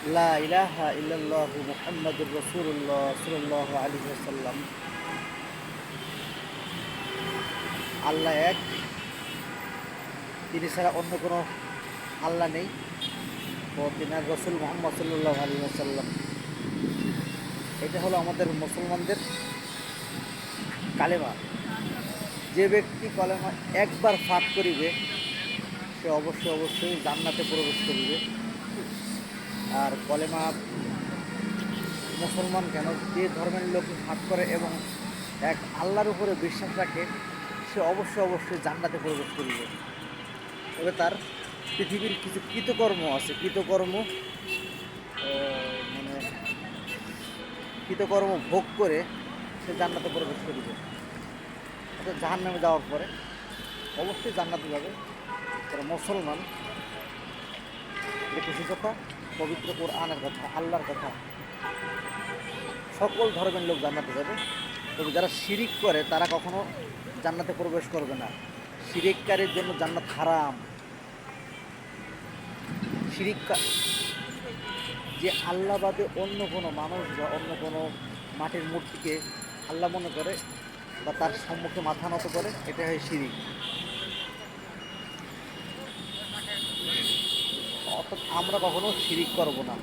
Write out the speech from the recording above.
লা ইলাহা ইল্লাল্লাহু মুহাম্মাদুর রাসূলুল্লাহ সাল্লাল্লাহু আলাইহি ওয়াসাল্লাম। আল্লাহ এক, তিনি ছাড়া অন্য কোনো আল্লাহ নেই ও তিনার রসুল মুহাম্মদ সাল্লাল্লাহু আলাইহি ওয়াসাল্লাম। এটা হলো আমাদের মুসলমানদের কালেমা। যে ব্যক্তি কলেমা একবার পাঠ করিবে সে অবশ্যই জান্নাতে প্রবেশ করিবে। আর কলেমা মুসলমান কেন, যে ধর্মের লোক পাঠ করে এবং এক আল্লাহর উপরে বিশ্বাস রাখে সে অবশ্যই জান্নাতে প্রবেশ করিবে। তবে তার পৃথিবীর কিছু কৃতকর্ম আছে, মানে কৃতকর্ম ভোগ করে সে জান্নাতে প্রবেশ করিবে। অর্থাৎ জাহান্নামে যাওয়ার পরে অবশ্যই জান্নাতে যাবে তারা মুসলমান। এটা খুশি কথা, পবিত্র কোরআনের কথা, আল্লাহর কথা। সকল ধর্মের লোক জান্নাতে যাবে, তবে যারা শিরিক করে তারা কখনো জান্নাতে প্রবেশ করবে না। শিরিককারীর জন্য জান্নাত হারাম। শিরিক যে আল্লাহ বাদে অন্য কোনো মানুষ বা অন্য কোনো মাটির মূর্তিকে আল্লাহ মনে করে বা তার সম্মুখে মাথা নত করে, এটা হয় শিরিক। অর্থাৎ আমরা কখনো শিরিক করব না।